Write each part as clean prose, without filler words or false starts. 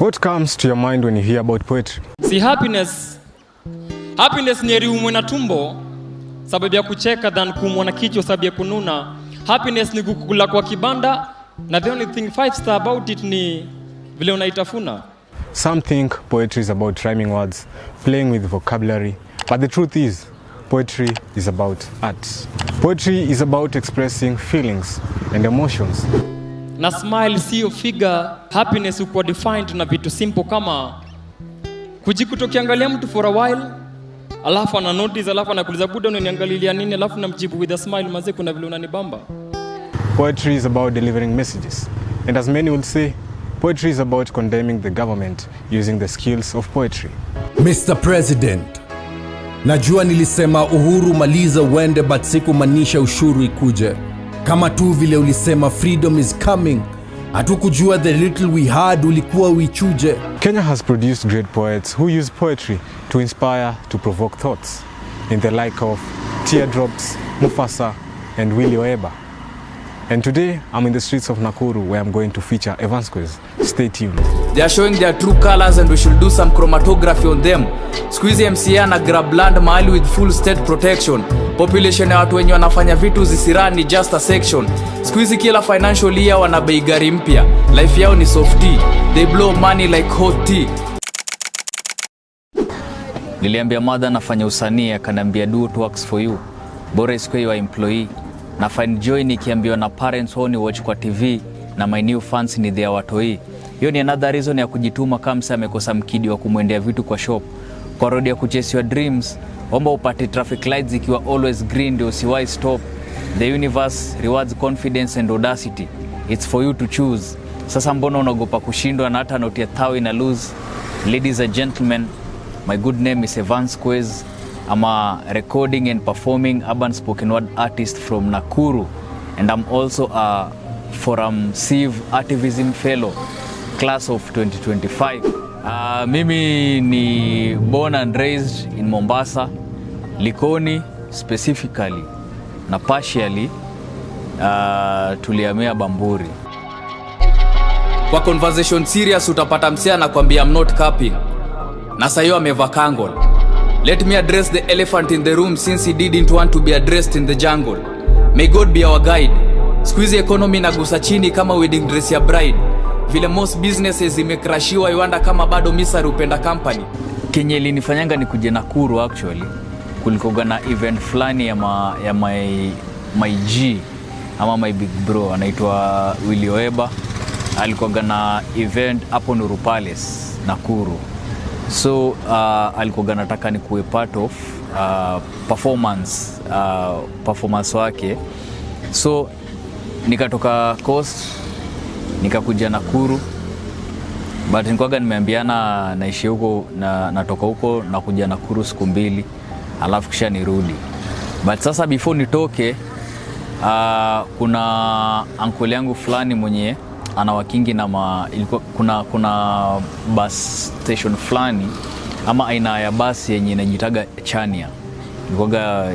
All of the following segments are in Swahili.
What comes to your mind when you hear about poetry? Si happiness ni riumwe na tumbo sababu ya kucheka than kuumwa na kichwa sababu ya kununa. Happiness ni kukula kwa kibanda na the only thing 5-star about it ni vile unaitafuna. Some think poetry is about rhyming words, playing with vocabulary, but the truth is, poetry is about art. Poetry is about expressing feelings and emotions. Na smile sio figure, happiness uko defined na vitu simple kama kujikuta ukiangalia mtu for a while, alafu ana notice, alafu anakuuliza buda unaniangalilia nini, alafu namjibu with a smile, maze kuna vile unanibamba. Poetry is about delivering messages. And as many will say, poetry is about condemning the government using the skills of poetry. Mr. President, najua nilisema uhuru maliza uende, but sikumaanisha ushuru ikuje. Kama tu vile ulisema freedom is coming, hatukujua the little we had ulikuwa uichuje. Kenya has produced great poets who use poetry to inspire, to provoke thoughts, in the like of Teardrops, Mufasa, and Willie Oeba. And today, I'm in the streets of Nakuru where I'm going to feature Evansquez. Stay tuned. They are showing their true colors and we should do some chromatography on them. Squeezy MCA na grab land mahali with full state protection. Population ya watu wenye wanafanya vitu zisirani just a section. Squeezy kila financial year wana bei gari mpya. Life yao ni softy. They blow money like hot tea. Niliambia mother nafanya usanii, akaniambia do what works for you. Bora isikwe your employee. Na find joy nikiambiwa na parents wao ni watch kwa TV na my new fans ni their watoi. Hiyo ni another reason ya kujituma kama msa amekosa mkidi wa kumwendea vitu kwa shop. Kwa road ya kuchase your dreams, omba upate traffic lights ikiwa always green ndio usiwahi stop. The universe rewards confidence and audacity. It's for you to choose. Sasa mbona unaogopa kushindwa na hata note ya tawi na lose? Ladies and gentlemen, my good name is Evansquez. I'm a recording and performing urban spoken word artist from Nakuru, and I'm also a Forum Civ Activism Fellow, class of 2025. Mimi ni born and raised in Mombasa, Likoni specifically, na partially tulihamia Bamburi. Kwa conversation serious utapata msia na kwambia I'm not capping, na sayo ameva kangle. Let me address the elephant in the room since he didn't want to be addressed in the jungle. May God be our guide. Squeeze economy na gusa chini kama wedding dress ya bride. Vile most businesses imekrashiwa iwanda kama bado Misari upenda company. Kenye ilinifanyanga ni kuja Nakuru actually. Kulikoga na event flani ya my G ama my big bro anaitwa Willie Oeba. Alikoga na event hapo Nuru Palace Nakuru. So alikuwa nataka ni kuwe part of performance wake. So nikatoka Coast nikakuja Nakuru, but nilikuwa nimeambiana naishi huko na natoka huko na kuja Nakuru siku 2 alafu kisha nirudi. But sasa before nitoke kuna uncle yangu fulani mwenye ana wakingi na kuna bus station fulani ama aina ya basi yenye inajitaga Chania. Nilikuwa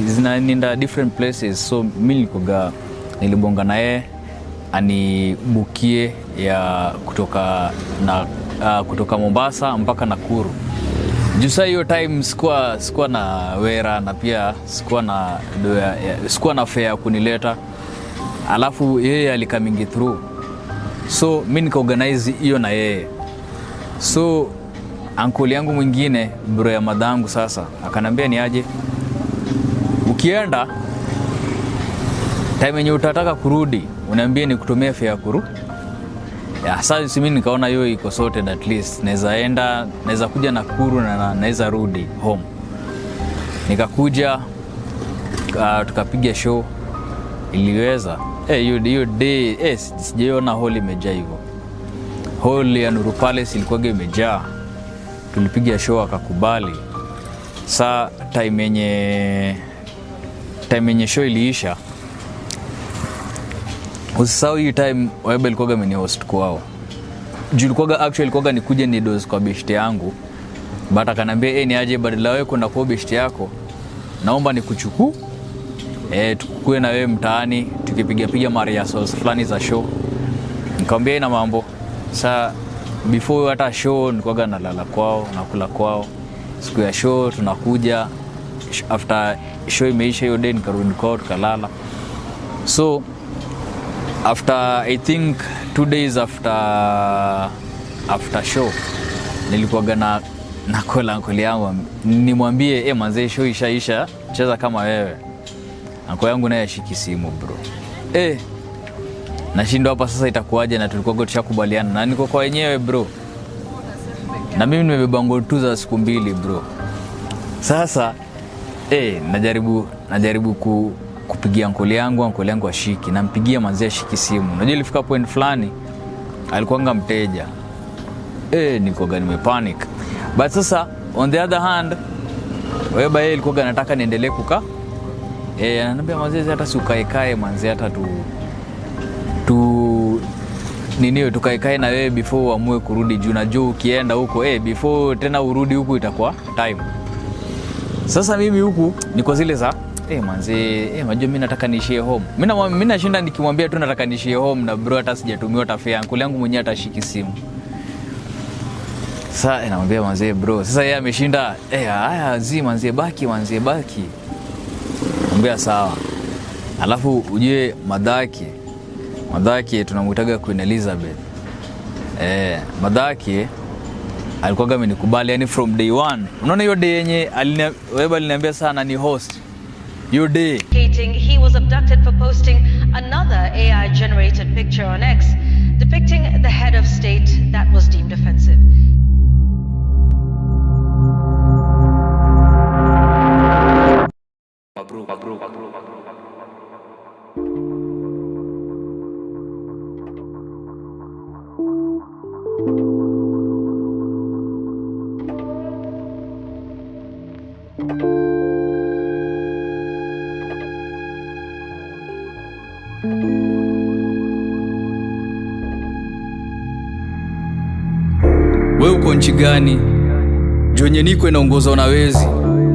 zinaenda different places, so mimi nilibonga na yeye anibukie ya kutoka Mombasa mpaka Nakuru. Jusa hiyo time sikuwa na wera na pia sikuwa na fare kunileta. Alafu yeye alikamingi through. So mimi nikaorganize hiyo na yeye. So uncle yangu mwingine bro ya madangu sasa akanambia ni aje, ukienda time yenye utataka kurudi uniambie nikutumie fare kuru. Sasa mimi nikaona hiyo iko sorted, at least naweza kuja Nakuru na naweza rudi home. Nikakuja tukapiga show, iliweza. Hiyo day sijaona hall imejaa hivyo. Hall ya Nuru Palace ilikuwa imejaa. Tulipiga show akakubali. Saa time yenye show iliisha, usisahau hii time Oeba ilikuwa amenihost kwao. Ilikuwa nikuje ni dose kwa beshte yangu. But akanambia ni aje badala wewe kwenda kwa beshte yako, naomba nikuchukue tukue na wewe mtaani tukipiga Maria Souls fulani za show. Nikamwambia ina mambo. Sasa before hata show nilikuwa nalala kwao, nakula kwao. Siku ya show tunakuja, after show imeisha hiyo day nikarudi kwao tukalala. So after I think 2 days after show nilikuwa nakola ankoli yangu nimwambie manze show ishaisha, cheza kama wewe. Ankoli yangu naye ashiki simu bro. Nashindwa hapa sasa itakuwaje, na tulikuwa tushakubaliana na niko kwa wenyewe bro. Na mimi nimebeba ngoli tu za siku 2 bro. Sasa najaribu kupigia ankoli yangu ashiki, nampigia manzi ashiki simu. Unajua ilifika point fulani alikuwa mteja. Niko nimepanic. But sasa on the other hand wewe yeye alikuwa anataka niendelee kukaa. Ananiambia manzi hata si ukae manzi hata tukae na wewe before uamue kurudi juu na juu ukienda huko before tena urudi huko itakuwa time. Sasa mimi huku niko zile za manzi unajua mimi nataka niishie home. Mimi nashinda nikimwambia tu nataka niishie home na bro hata sijatumiwa tafia ankuli yangu mwenyewe atashiki simu. Sasa namwambia manzi bro, sasa yeye ameshinda haya manzi baki. Mwambia sawa. Alafu ujue madhaki tunamuitaga Queen Elizabeth. Madhaki alikuwa amenikubali yani from day one. Unaona hiyo day yenye wewe aliniambia sana ni host. Your day. He was abducted for posting another AI-generated picture on X depicting the head of state that was deemed offensive. Wewe uko nchi gani? Jonye niko inaongozwa na wezi.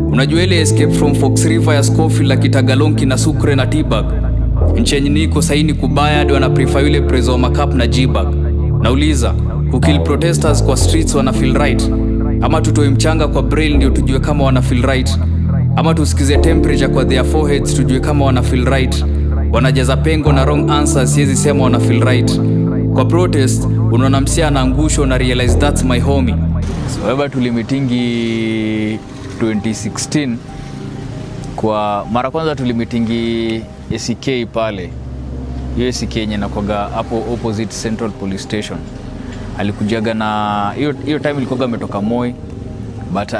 Unajua ile Escape from Fox River ya Scofield la Kitagalonki na Sucre na T-Bag. Nchi yenye niko saini kubaya hadi wana prefer yule prezo wa Makap na G-Bag. Nauliza, kukill protesters kwa streets wana feel right? Ama tutoe mchanga kwa braille ndio tujue kama wana feel right? Ama tusikize temperature kwa their foreheads tujue kama wana feel right? Wanajaza pengo na wrong answers, siwezi sema wana feel right. Kwa protest unaona msia anaangusho na realize that's my homie. So wewe tulimitingi 2016 kwa mara kwanza tulimitingi SK pale. Hiyo SK yenye nakuaga hapo opposite Central Police Station. Alikujaga na hiyo time ilikuwa ametoka Moi, but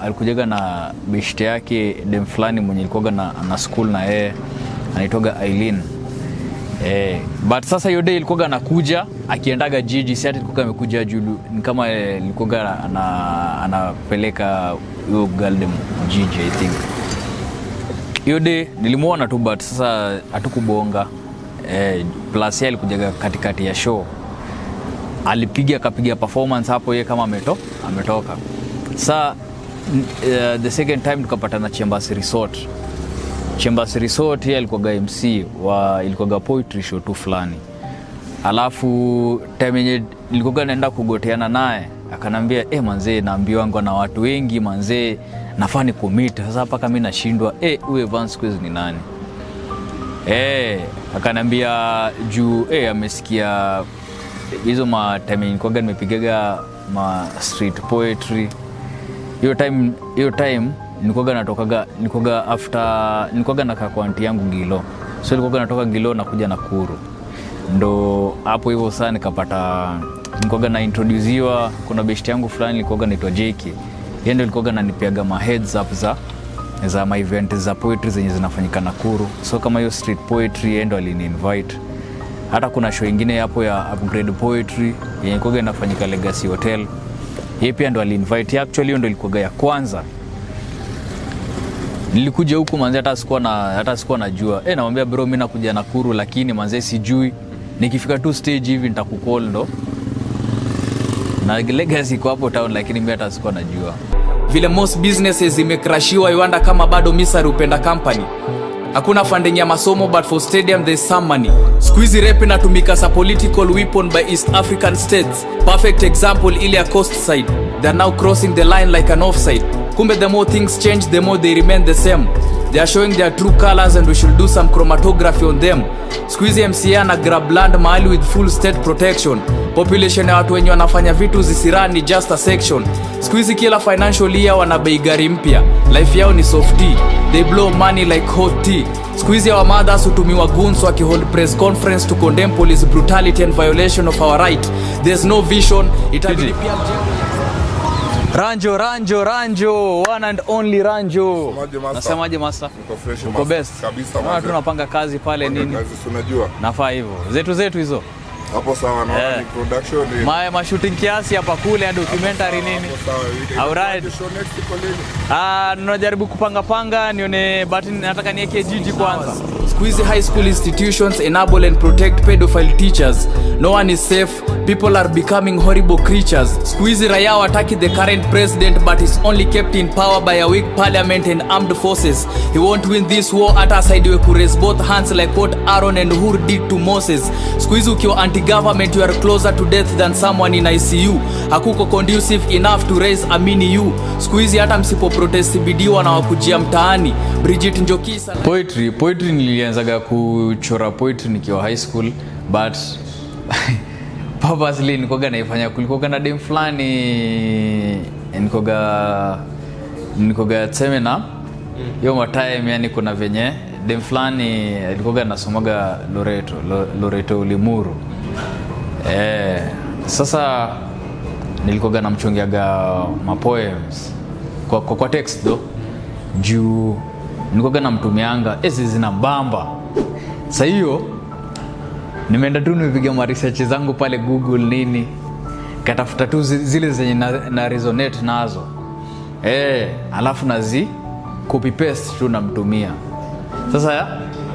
alikujaga na beshte yake dem fulani mwenye ilikuwa na school na yeye anaitoga Aileen. But sasa hiyo day ilikuwa anakuja akiendaga jiji, si ati ilikuwa amekuja juu ni kama ilikuwa anapeleka hiyo Galdem jiji I think. Hiyo day nilimuona tu but sasa hatukubonga. Plus yeye alikujaga katikati ya show. Akapiga performance hapo yeye kama ametoka. Sasa the second time tukapatana Chambers Resort yeye alikuwa MC ilikuwa poetry show tu fulani. Alafu time yenye nilikuwa naenda kugoteana naye akanambia manze naambiwa wangu na watu wengi manze nafaa ni commit. Sasa hapa kama mimi nashindwa huyu Evans Quiz ni nani? Akanambia juu amesikia hizo time nilikuwa nimepigaga street poetry. Hiyo time nilikuwa na kakwanti yangu Ngilo. So nilikuwa natoka Ngilo na kuja Nakuru. Ndo hapo hivyo sana nilikuwa na introduciwa kuna best yangu fulani nilikuwa naitwa JK. Yeye ndo alikuwa ananipiaga ma heads up za my event za poetry zenye zinafanyika Nakuru. So kama hiyo street poetry yeye ndo alini-invite. Hata kuna show nyingine hapo ya upgrade poetry yenye ilikuwa inafanyika Legacy Hotel. Yeye pia ndo alini-invite. Actually hiyo ndo ilikuwa ya kwanza. Nilikuja huku manze hata sikuwa najua. Namwambia bro mimi nakuja Nakuru lakini manze sijui. Nikifika tu stage hivi nitakukall ndo. Na Legacy kwa hapo town lakini mimi hata sikuwa najua. Vile most businesses zimecrashiwa Rwanda kama bado Misari upenda company. Hakuna funding ya masomo, but for stadium there's some money. Squeezy rap inatumika as a political weapon by East African states. Perfect example ile ya coast side. They're now crossing the line like an offside. Kumbe the more things change, the more they remain the same. They are showing their true colors and we should do some chromatography on them. Squeezy MCA na grab land mahali with full state protection. Population ya watu wenye wanafanya vitu zisirani just a section. Squeezy kila financial year wana bei gari mpya. Life yao ni softy. They blow money like hot tea. Squeezy our mothers hutumiwa goons wakihold press conference to condemn police brutality and violation of our right. There's no vision. Itabidi pia Ranjo, one and only Ranjo. Nasemaje master? Niko fresh master. Uko best? Kabisa master. Tunapanga kazi pale nini? Kazi unajua. Nafaa hivyo. Zetu hizo. Hapo sawa naona ni production ni. Ma shooting kiasi hapa kule ya documentary nini? Hapo sawa. Alright. Ninajaribu kupanga nione but nataka niweke jiji kwanza. Squeezy high school institutions enable and protect pedophile teachers. No one is safe. People are becoming horrible creatures. Squeezy raia wataki the current president but is only kept in power by a weak parliament and armed forces. He won't win this war hata asaidiwe kuraise both hands like what Aaron and Hur did to Moses. Squeezy ukiwa anti-government you are closer to death than someone in ICU. Hakuko conducive enough to raise a mini you. Squeezy hata msipo protest bidiwa na wakujia mtaani. Bridget Njoki sana. Poetry nilianzaga kuchora poetry nikiwa high school but purposely nikoga naifanya kulikoga na dem fulani nikoga seminar hiyo time yani kuna venye dem fulani alikoga nasomaga Loreto Ulimuru sasa nilikoga namchongeaga ma poems kwa text though juu nilikoga namtumianga zina mbamba sasa hiyo nimeenda tu nipiga research zangu pale Google nini katafuta tu zile zenye na resonate nazo alafu nazi copy paste tu namtumia. Sasa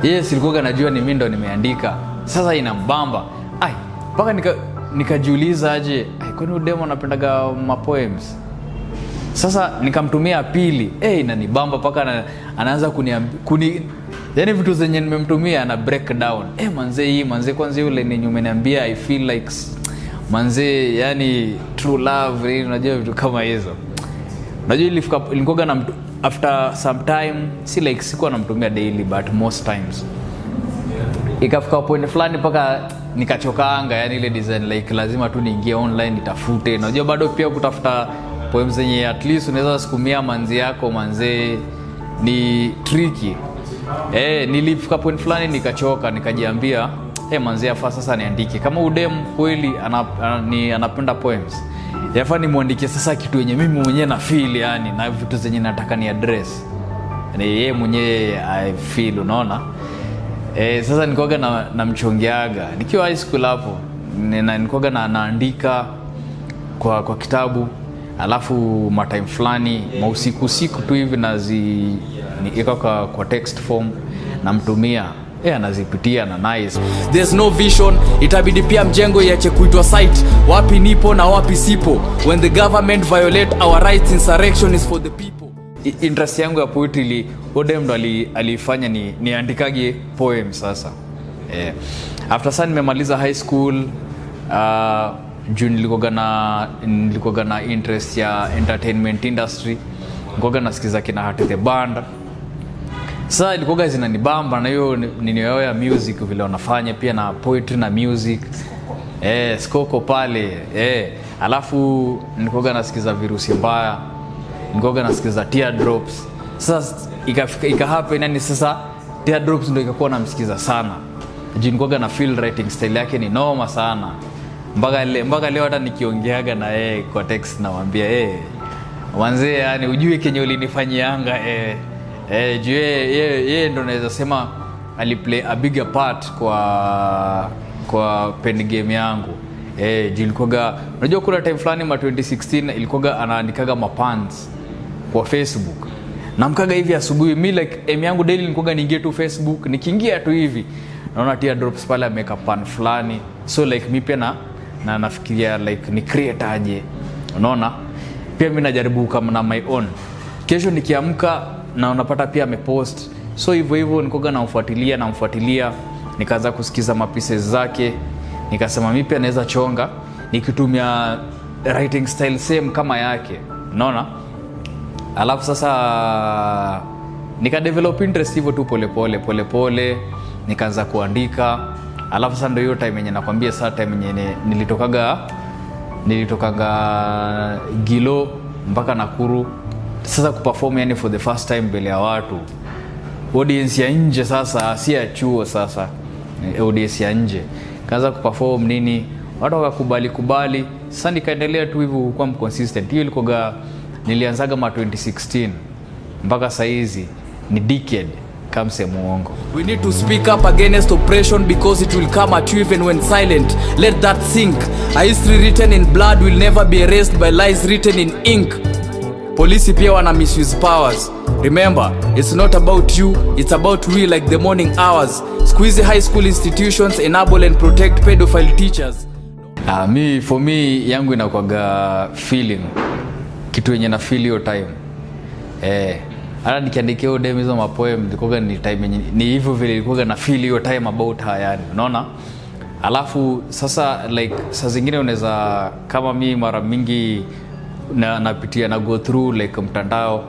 silikuwa najua ni mimi ndo nimeandika. Sasa inambamba. Paka nikajiuliza aje kwani demo anapendaga ma poems. Sasa nikamtumia pili inanibamba paka anaanza yani vitu zenye nimemtumia na breakdown. Manze kwanza yule ni umeniambia I feel like manze yani true love unajua vitu kama hizo. Unajua ilikoga na after some time si like sikuwa namtumia daily but most times. Ikafika point fulani paka nikachokaanga yani ile design like lazima tu niingie online nitafute. Unajua bado pia kutafuta poems zenye at least unaweza sikumia manzi yako manze ni tricky. Nilifika point fulani nikachoka nikajiambia manzi yafaa sasa niandike kama udem kweli anapenda poems yafaa nimwandikie sasa kitu yenye mimi mwenyewe na feel yani na vitu zenye nataka ni address yani yeye mwenyewe I feel unaona sasa nikoga na mchongeaga nikiwa high school hapo nikoga naandika kwa kitabu alafu time fulani usiku tu hivi niweka kwa text form namtumia anazipitia na nice. There's no vision, itabidi pia mjengo iache kuitwa site. Wapi nipo na wapi sipo. When the government violate our rights, insurrection is for the people. Interest yangu ya poetry odem ndo alifanya niandikage poem sasa. After sana nimemaliza high school juu nilikoga na interest ya entertainment industry. Nikoga nasikiza kina Hati the Band. Sasa ilikoga zinanibamba na hiyo ninio ya music vile wanafanya pia na poetry na music. Skoko pale. Alafu nilikoga nasikiza Virusi Mbaya. Nilikoga nasikiza Teardrops. Sasa ikahappen yani sasa Teardrops ndio ikakuwa namsikiza sana. Juu nilikoga na feel writing style yake ni noma sana. Mpaka leo hata nikiongeaga na kwa text namwambia wanze yani ujue kenye ulinifanyianga juu yeye ndo naweza sema aliplay a bigger part kwa pen game yangu. Juu ilikoga unajua kuna time fulani 2016 ilikoga anaandikaga mapants kwa Facebook. Namkaga hivi asubuhi mimi like aim yangu daily nilikoga niingie tu Facebook nikiingia tu hivi naona Teardrops pale ameka pan fulani so like mimi pia na nafikiria like ni create aje unaona pia mimi najaribu kama na my own. Kesho nikiamka na unapata pia amepost So hivyo nikoga namfuatilia, nikaanza kusikiza mapieces zake, nikasema mimi pia naweza chonga nikitumia writing style same kama yake, unaona. Alafu sasa nika develop interest hivyo tu pole nikaanza kuandika. Alafu sasa ndio hiyo time yenye nakwambia, saa time yenye nilitokaga Gilo mpaka Nakuru sasa kuperform, yani for the first time mbele ya watu, audience ya nje, sasa si ya chuo, sasa audience ya nje, kaanza kuperform nini, watu wakakubali. Sasa nikaendelea tu hivyo kwa consistent. Hiyo ilikoga nilianzaga 2016 mpaka saa hizi ni decade kama muongo. We need to speak up against oppression because it will come at you even when silent. Let that sink. A history written in blood will never be erased by lies written in ink. Polisi pia wana misuse powers. Remember, it's not about you, it's about we, like the morning hours. Squeeze high school institutions enable and protect pedophile teachers. For me yangu inakuwaga feeling kitu yenye na feel your time. Hata nikiandikia dem hizo mapoem nilikuwa ni time yenye ni hivyo vile nilikuwa na feel your time about her, yani unaona. Alafu sasa like saa zingine unaweza kama mimi mara mingi napitia na go through like mtandao,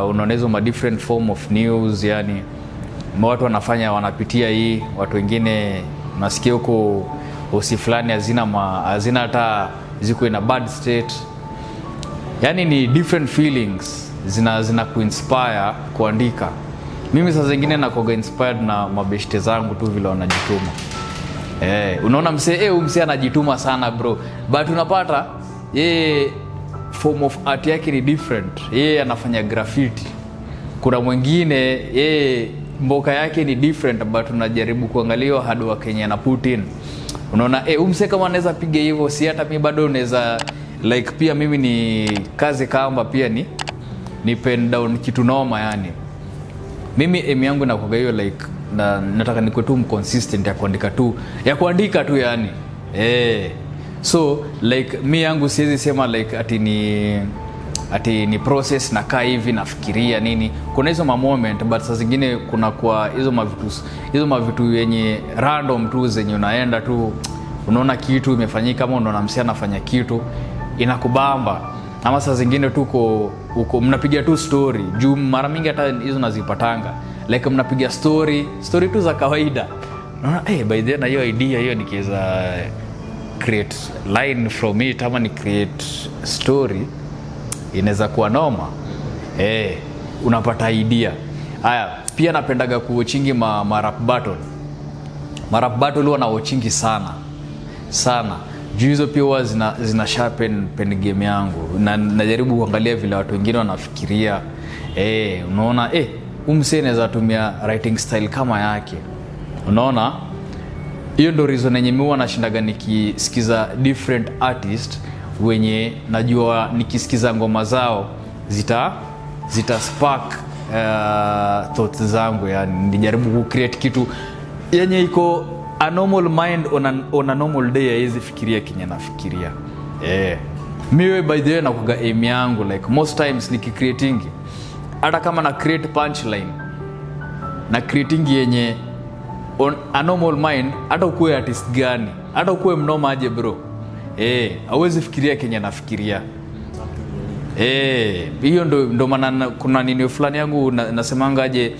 unaona hizo ma different form of news, yani watu wanapitia hii, watu wengine nasikia huko osi fulani hazina hata ziko in a bad state, yani ni different feelings zina kuinspire kuandika. Mimi saa zingine nakoga inspired na mabeshte zangu tu vile wanajituma. Unaona msee anajituma sana bro, but unapata form of art yake ni different. Anafanya graffiti. Kuna mwingine mboka yake ni different, but unajaribu kuangalia hard work yenye ana put in. Unaona msee kama anaweza piga hivyo, si hata mimi bado unaweza like pia mimi ni kazi kamba pia ni pen down kitu noma, yani mimi aim yangu na kwa hiyo like nataka nikuwe tu consistent ya kuandika tu yani. So like mi yangu siwezi sema like ati ni process na kaa hivi nafikiria nini. Kuna hizo moment, but saa zingine kuna kwa hizo mavitu yenye random tu zenye unaenda tu unaona kitu imefanyika, kama unaona msee anafanya kitu inakubamba, ama saa zingine tuko huko mnapiga tu story juu mara mingi hata hizo nazipatanga like mnapiga story tu za kawaida, unaona by the way na hiyo idea hiyo nikiweza create line from it ama ni create story inaweza kuwa noma. Unapata idea. Haya, pia napendaga kuwatchingi ma rap battle huwa na watchingi sana. Juu hizo pia huwa zina sharpen pen game yangu, na najaribu kuangalia vile watu wengine wanafikiria. Unaona msee anaweza tumia writing style kama yake, unaona. Hiyo ndio reason yenye mimi huwa nashindaga nikisikiza different artist wenye najua nikisikiza ngoma zao zita spark thoughts zangu, yani nijaribu ku create kitu yenye iko a normal mind on a normal day haiwezi fikiria kinye nafikiria. Mimi by the way nakuga aim yangu like most times nikicreating, hata kama na create punchline na creating yenye on a normal mind, hata ukue artist gani, hata ukue mnoma aje bro, hauwezi fikiria kenye nafikiria. Hiyo ndo maana kuna nini fulani yangu nasemanga aje,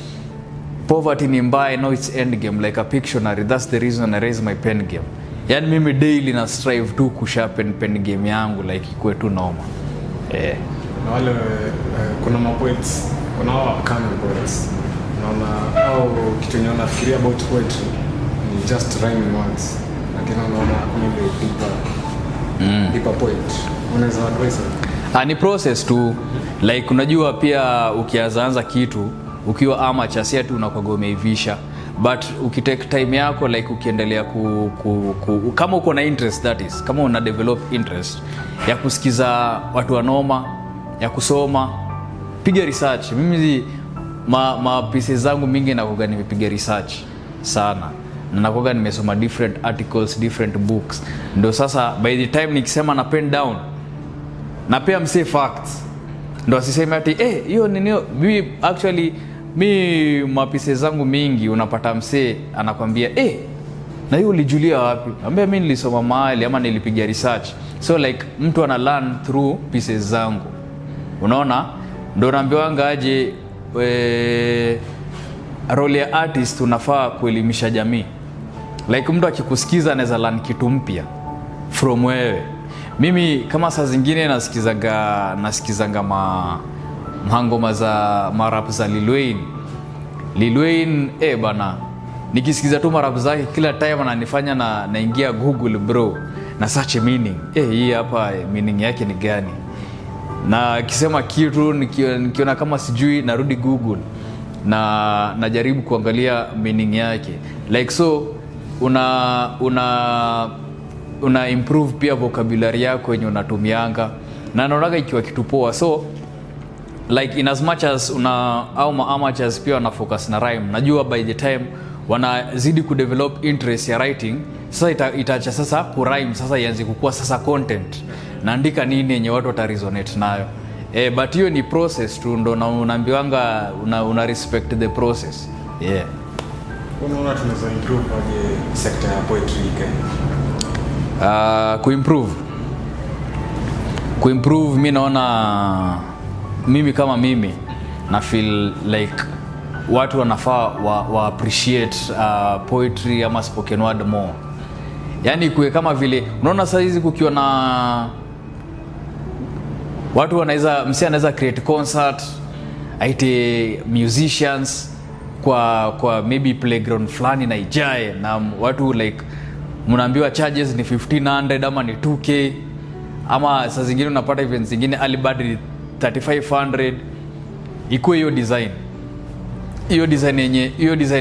poverty ni mbaya, no it's end game like a Pictionary. That's the reason I raise my pen game. Yani mimi daily na strive tu kusharpen pen game yangu like ikuwe tu noma. Na wale kuna poets, kuna upcoming poets, naona au kitu yenye nafikiria about poetry ni just rhyming words, lakini naona maybe deeper poet. Unaweza advise? Ni process tu like unajua pia ukianza kitu ukiwa amateur si tu unakuwa umeivisha, but ukitake time yako like ukiendelea kama uko na interest, that is kama una develop interest ya kusikiza watu wanoma, ya kusoma, piga research. Mimi ma pieces zangu mingi nakuwa nimepiga research sana, na nakuwa nimesoma different articles, different books. Ndio sasa by the time nikisema na pen down na pia msee facts, ndo asiseme ati hiyo nini. Actually mi mapise zangu mingi unapata msee anakwambia na hiyo ulijulia wapi? Ambia mimi nilisoma mahali ama nilipiga research. So like mtu ana learn through pieces zangu. Unaona? Ndio naambiwanga aje role ya artist unafaa kuelimisha jamii. Like mtu akikusikiza anaweza learn kitu mpya from wewe. Mimi kama saa zingine nasikizanga mhangoma za marap za Lil Wayne bana. Nikisikiza tu marap zake kila time ananifanya naingia Google bro na search meaning. Hii hapa meaning yake ni gani? Na akisema kitu nikiona kama sijui narudi Google na najaribu kuangalia meaning yake. Like so una improve pia vocabulary yako yenye unatumianga na naonaga ikiwa kitu poa. So like in as much as au amateurs pia wana focus na rhyme. Najua by the time wanazidi kudevelop interest ya writing, sasa itaacha sasa ku rhyme, sasa ianze kukua sasa content. Naandika nini yenye watu wataresonate nayo. But hiyo ni process tu, ndo unaambiwanga una respect the process. Yeah. Unaona tunaweza improve aje sector ya poetry kuimprove mimi naona mimi na feel like watu wanafaa wa appreciate poetry ama spoken word more. Yani kuwe kama vile unaona saa hizi kukiwa na watu anaweza create concert, aite musicians kwa maybe playground fulani na ijae na watu like mnaambiwa charges ni 1500 ama ni 2k ama saa zingine unapata events zingine early bird ni 3500. Iko hiyo design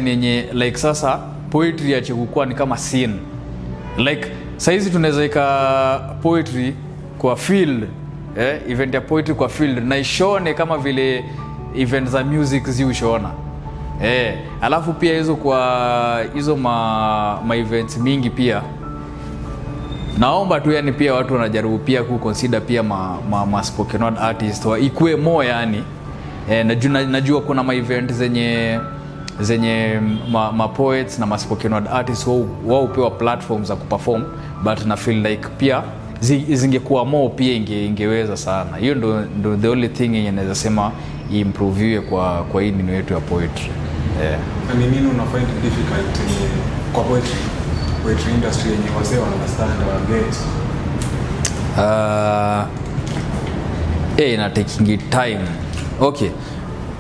yenye like sasa poetry yache kukua ni kama scene. Like saizi tunaweza ika poetry kwa field, event ya poetry kwa field na ishone kama vile event za music ziushona. Alafu pia hizo ma events mingi pia naomba tu yani pia watu wanajaribu pia consider pia ma spoken word artist wa ikue more yani. Najua kuna ma event zenye ma poets na ma spoken word artists wao pewa platforms za kuperform, but na feel like pia zingekuwa more pia ingeweza sana. Hiyo ndo the only thing yenye naweza sema improve kwa hii nini yetu ya poetry. Na nini una find difficult kwa poetry industry yenye wase wana understand or get? Ina taking time. Okay.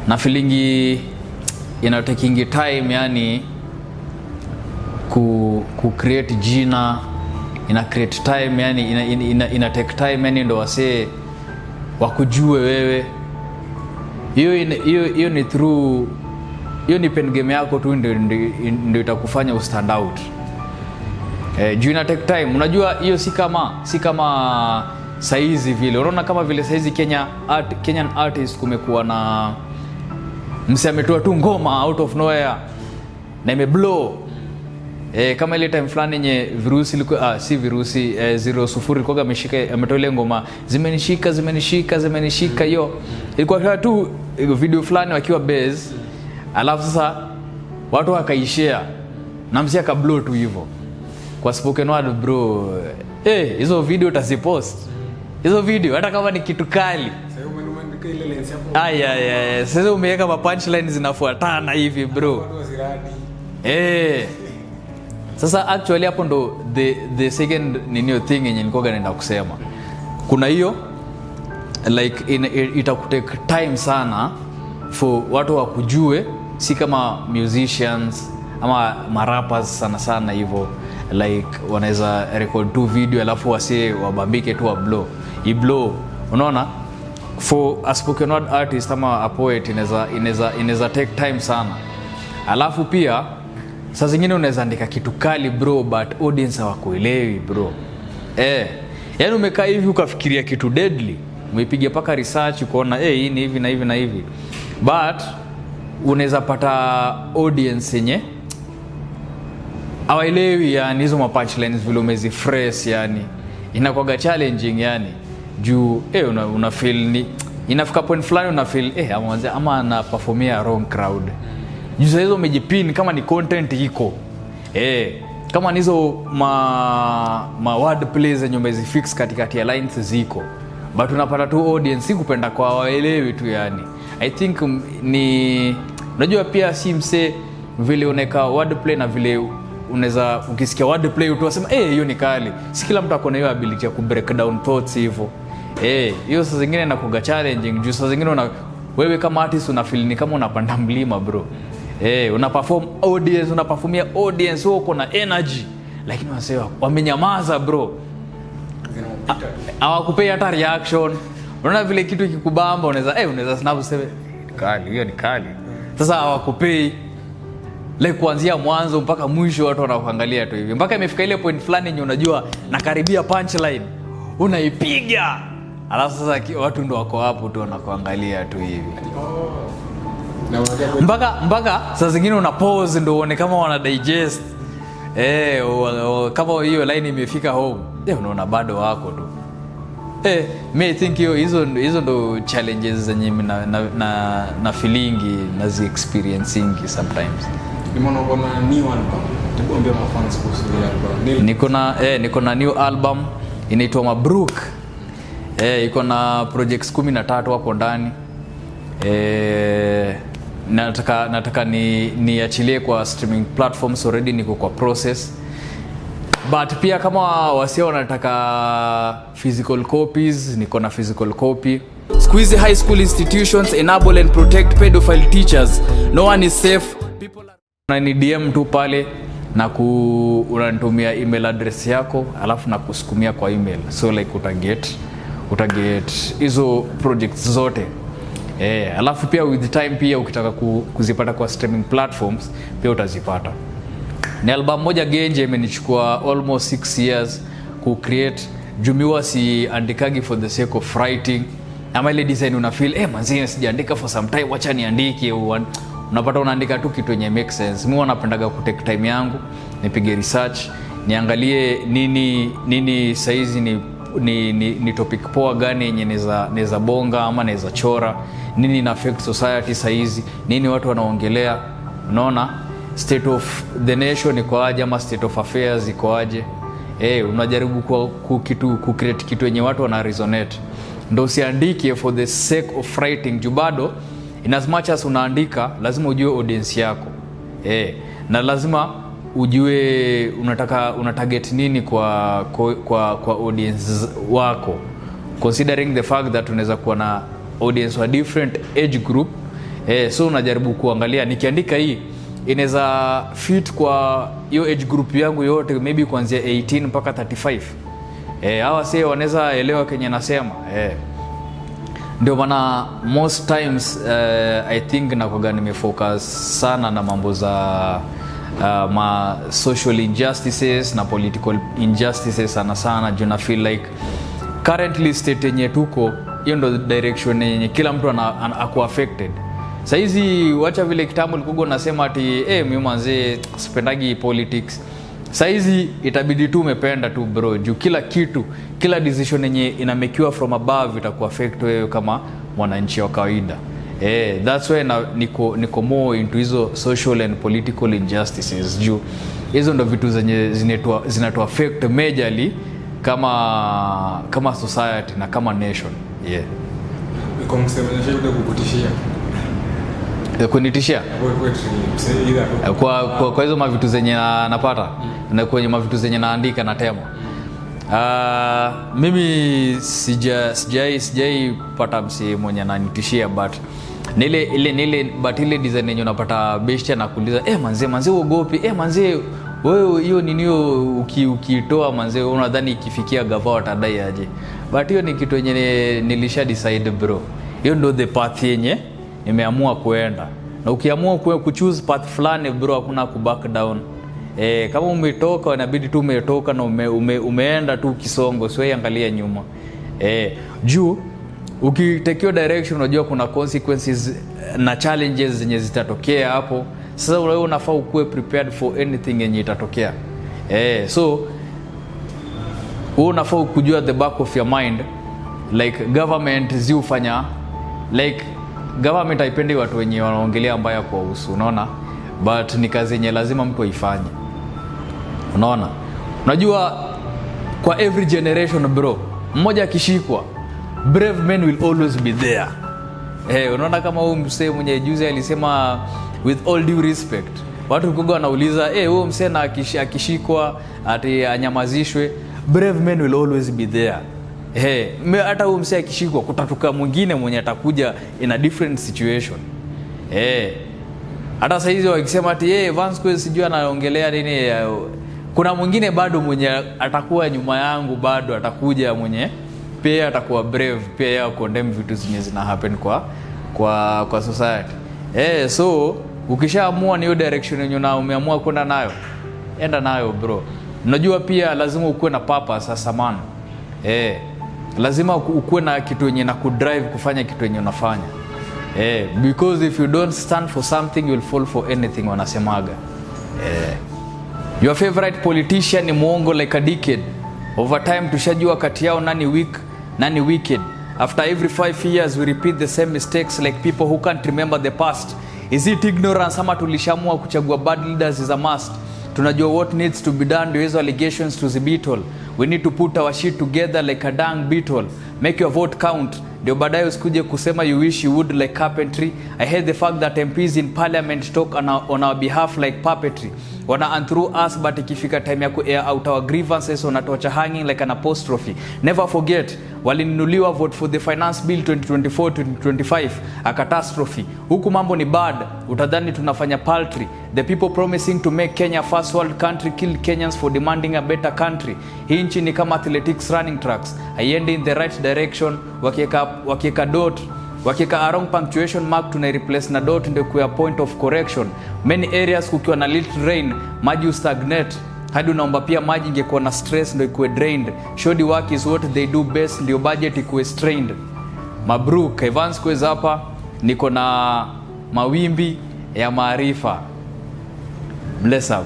Na feeling ina taking time yani ku create jina, ina create time yani ina take time yani ndo wase wakujue wewe. Hiyo ni through hiyo ni pen game yako tu ndio itakufanya ustand out. Juu ina take time. Unajua hiyo si kama saizi vile. Unaona kama vile saizi Kenyan artist kumekuwa na mse ametoa tu ngoma out of nowhere na imeblow. Kama ile time fulani yenye virusi ilikuwa si virusi 00 kwa ametoa ile ngoma zimenishika hiyo. Ilikuwa tu video fulani wakiwa base. Alafu sasa watu wakaishare na msi akablow tu hivyo. Kwa spoken word bro, hizo video utazipost. Hizo video hata kama ni kitu kali. Sasa umeandika ile lens hapo. Sasa umeweka ma punchlines zinafuatana hivi bro. Sasa actually hapo ndo the second nini thing yenye nilikuwa naenda kusema. Kuna hiyo like itakutake time sana for watu wakujue, si kama musicians ama rappers sana hivyo like wanaweza record tu video alafu wase wabambike tu iblow. Unaona, for a spoken word artist ama a poet inaweza take time sana. Alafu pia saa zingine unaweza andika kitu kali bro, but audience hawakuelewi bro. Yani umekaa hivi ukafikiria kitu deadly, umepiga paka research ukaona hii ni hivi na hivi na hivi, but unaweza pata audience yenye hawaelewi yani hizo punchlines vile umezifresh yani inakuwa challenging yani juu una feel ni inafika point fulani una feel ama na performia wrong crowd. Juu hizo umejipin kama ni content iko. Kama nizo ma word plays zenye umezifix katikati ya lines ziko. But unapata tu audience si kupenda kwa waelewi tu yani. I think ni unajua pia si mse vile uneka wordplay na vile unaweza ukisikia wordplay utasema hiyo ni kali. Si kila mtu akona hiyo ability ya ku break down thoughts hivyo. Hiyo saa zingine inakuwa challenging. Juu saa zingine wewe kama artist una feel ni kama unapanda mlima bro. Una perform audience, una performia audience wako na energy. Lakini wanasema wamenyamaza bro. Hawakupei hata reaction. Unaona vile kitu kikubamba unaweza snap useme kali, hiyo ni kali. Sasa hawakupei like kuanzia mwanzo mpaka mwisho watu wanakuangalia tu hivi. Mpaka imefika ile point fulani yenye unajua nakaribia punchline. Unaipiga. Alafu sasa watu ndio wako hapo tu wanakuangalia tu hivi. Mpaka saa zingine una pause ndio uone kama wana digest. Kama hiyo line imefika home. Unaona bado wako tu. Me think hizo ndo challenges zenye na feelingi na zi experiencing sometimes. Nimeona kuna new album. Tuambie mafans kuhusu album. Niko na new album inaitwa Mabruk. Iko na projects 13 hapo ndani. Nataka niachilie kwa streaming platforms, already niko kwa process. But pia kama wasio wanataka physical copies, niko na physical copy. Squeezy high school institutions enable and protect pedophile teachers. No one is safe. People are ni DM tu pale na unanitumia email address yako alafu na kusukumia kwa email. So like utaget hizo projects zote. Alafu pia with the time pia ukitaka kuzipata kwa streaming platforms pia utazipata. Ni album moja genje imenichukua almost 6 years ku create. Jumiwa si andikagi for the sake of writing. Ama ile design una feel manzi sijaandika for some time, acha niandike. Unapata unaandika tu kitu yenye make sense. Mimi napendaga ku take time yangu, nipige research, niangalie nini saizi ni topic poa gani yenye naweza bonga ama naweza chora, nini ina affect society saizi, nini watu wanaongelea. Unaona state of the nation iko aje ama state of affairs iko aje. Unajaribu ku create kitu yenye watu wana resonate. Ndio usiandike for the sake of writing. Juu bado in as much as unaandika lazima ujue audience yako. Na lazima ujue una target nini kwa audience wako, considering the fact that unaweza kuwa na audience wa different age group. So unajaribu kuangalia nikiandika hii inaweza fit kwa hiyo age group yangu yote, maybe kuanzia 18 mpaka 35. Hawa sasa wanaweza elewa kenye nasema. Ndio maana most times I think nakuwa nimefocus sana na mambo za ma social injustices na political injustices sana. Juu na feel like currently state yenye tuko hiyo ndo direction yenye kila mtu ako affected. Saizi wacha vile kitambo likugo nasema ati mimi manze sipendagi politics. Saizi itabidi tu umependa tu bro. Juu kila decision yenye inamekiwa from above itaku affect wewe kama mwananchi wa kawaida. That's why niko more into hizo social and political injustices. Juu hizo ndo vitu zenye zinatu affect majorly kama society na kama nation. Iko msemesha yule kukutishia. Kunitishia? Kwa hizo mavitu zenye napata na kwenye mavitu zenye naandika na tema. Mimi sijai pata msi mwenye ananitishia, but ile design yenye unapata bestia na kuuliza manze uogopi, manze wewe hiyo nini ukitoa manze unadhani ikifikia gava watadai aje. But hiyo ni kitu yenye nilisha decide bro. Hiyo ndo the path yenye nimeamua kuenda. Na ukiamua kuchoose path fulani bro, hakuna ku back down. Kama umetoka inabidi tu umetoka na umeenda tu kisongo, sio angalia nyuma. Juu ukitekiwa direction unajua kuna consequences na challenges zenye zitatokea hapo. Sasa wewe unafaa ukue prepared for anything yenye itatokea. So wewe unafaa kujua the back of your mind, like government ziufanya like government haipendi watu wenye wanaongelea mbaya kwa usu, unaona, but ni kazi yenye lazima mtu aifanye, unaona. Unajua kwa every generation bro, mmoja akishikwa, brave men will always be there. Unaona kama huyu msee mwenye juzi alisema with all due respect, watu kugo wanauliza huyu msee na akishikwa ati anyamazishwe, brave men will always be there. Hata huyu msee akishikwa kutatuka mwingine mwenye atakuja in a different situation. Hata sasa hizo wakisema ati Vansquez sijui anaongelea nini, kuna mwingine bado mwenye atakuwa nyuma yangu, bado atakuja mwenye pia atakuwa brave, pia ya condemn vitu zenye zina happen kwa society. So ukishaamua ni hiyo direction yenye umeamua kwenda nayo, enda nayo bro. Unajua pia lazima ukuwe na purpose sasa man. Lazima ukuwe na kitu yenye na kudrive kufanya kitu yenye unafanya. Because if you don't stand for something, you'll fall for anything, wanasemaga. Your favorite politician ni muongo like a decade. Over time tushajua kati yao nani weak, nani wicked. After every 5 years we repeat the same mistakes like people who can't remember the past. Is it ignorance ama tulishamua kuchagua bad leaders is a must? Tunajua what needs to be done ndio hizo allegations tuzibittle. We need to put our shit together like a dung beetle. Make your vote count. Ndio baadaye usikuje kusema you wish you would like carpentry. I hate the fact that MPs in parliament talk on our behalf like puppetry. Wana unthrough us, but ikifika time ya ku air out our grievances wanatocha hanging like an apostrophe. Never forget, walinunuliwa vote for the finance bill 2024-2025 a catastrophe. Huku mambo ni bad, utadhani tunafanya paltry. The people promising to make Kenya first world country kill Kenyans for demanding a better country. Hii nchi ni kama athletics running tracks, haiendi in the right direction. Wakieka dot, wakieka a wrong punctuation mark, tuna replace na dot ndio kuwa point of correction. Many areas kukiwa na little rain, maji stagnate, hadi unaomba pia maji ingekuwa na stress ndio ikuwe drained. Shoddy work is what they do best, ndio budget ikuwe strained. Mabruk, Vansquez hapa, niko na mawimbi ya maarifa. Bless up.